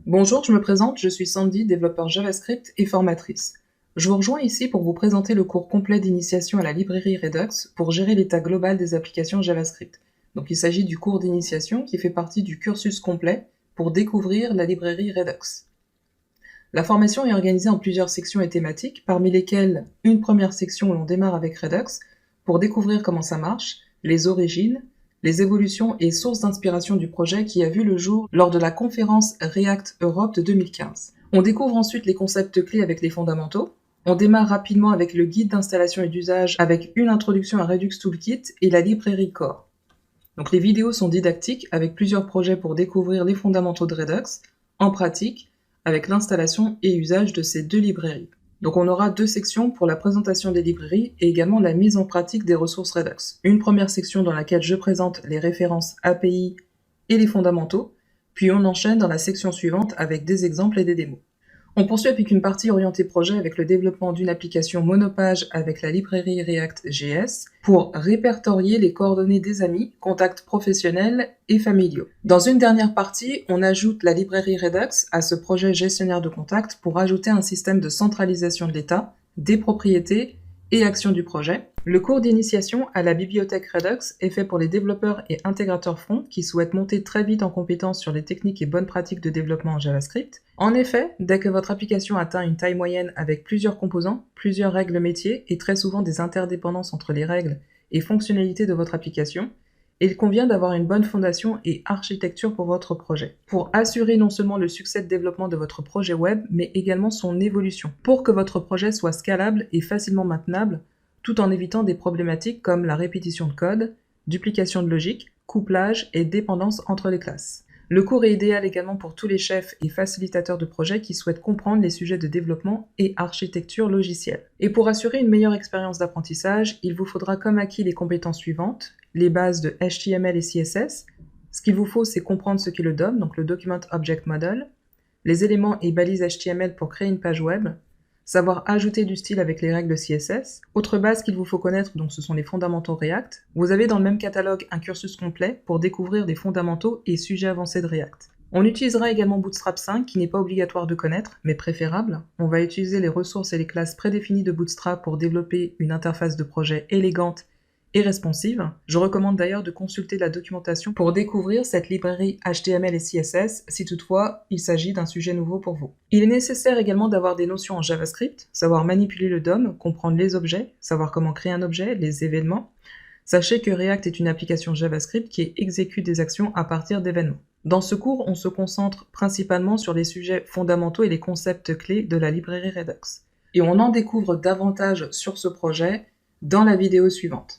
Bonjour, je me présente, je suis Sandy, développeur JavaScript et formatrice. Je vous rejoins ici pour vous présenter le cours complet d'initiation à la librairie Redux pour gérer l'état global des applications JavaScript. Donc il s'agit du cours d'initiation qui fait partie du cursus complet pour découvrir la librairie Redux. La formation est organisée en plusieurs sections et thématiques, parmi lesquelles une première section où l'on démarre avec Redux pour découvrir comment ça marche, les origines, les évolutions et sources d'inspiration du projet qui a vu le jour lors de la conférence React Europe de 2015. On découvre ensuite les concepts clés avec les fondamentaux. On démarre rapidement avec le guide d'installation et d'usage avec une introduction à Redux Toolkit et la librairie Core. Donc les vidéos sont didactiques avec plusieurs projets pour découvrir les fondamentaux de Redux, en pratique, avec l'installation et usage de ces deux librairies. Donc on aura deux sections pour la présentation des librairies et également la mise en pratique des ressources Redux. Une première section dans laquelle je présente les références API et les fondamentaux, puis on enchaîne dans la section suivante avec des exemples et des démos. On poursuit avec une partie orientée projet avec le développement d'une application monopage avec la librairie React.js pour répertorier les coordonnées des amis, contacts professionnels et familiaux. Dans une dernière partie, on ajoute la librairie Redux à ce projet gestionnaire de contacts pour ajouter un système de centralisation de l'état, des propriétés et actions du projet. Le cours d'initiation à la bibliothèque Redux est fait pour les développeurs et intégrateurs front qui souhaitent monter très vite en compétences sur les techniques et bonnes pratiques de développement en JavaScript. En effet, dès que votre application atteint une taille moyenne avec plusieurs composants, plusieurs règles métiers et très souvent des interdépendances entre les règles et fonctionnalités de votre application, il convient d'avoir une bonne fondation et architecture pour votre projet, pour assurer non seulement le succès de développement de votre projet web, mais également son évolution, pour que votre projet soit scalable et facilement maintenable, tout en évitant des problématiques comme la répétition de code, duplication de logique, couplage et dépendance entre les classes. Le cours est idéal également pour tous les chefs et facilitateurs de projets qui souhaitent comprendre les sujets de développement et architecture logicielle. Et pour assurer une meilleure expérience d'apprentissage, il vous faudra comme acquis les compétences suivantes: les bases de HTML et CSS. Ce qu'il vous faut, c'est comprendre ce qu'est le DOM, donc le Document Object Model, les éléments et balises HTML pour créer une page web, savoir ajouter du style avec les règles CSS. Autre base qu'il vous faut connaître, donc ce sont les fondamentaux React. Vous avez dans le même catalogue un cursus complet pour découvrir des fondamentaux et sujets avancés de React. On utilisera également Bootstrap 5, qui n'est pas obligatoire de connaître, mais préférable. On va utiliser les ressources et les classes prédéfinies de Bootstrap pour développer une interface de projet élégante et responsive. Je recommande d'ailleurs de consulter la documentation pour découvrir cette librairie HTML et CSS si toutefois il s'agit d'un sujet nouveau pour vous. Il est nécessaire également d'avoir des notions en JavaScript, savoir manipuler le DOM, comprendre les objets, savoir comment créer un objet, les événements. Sachez que React est une application JavaScript qui exécute des actions à partir d'événements. Dans ce cours, on se concentre principalement sur les sujets fondamentaux et les concepts clés de la librairie Redux. Et on en découvre davantage sur ce projet dans la vidéo suivante.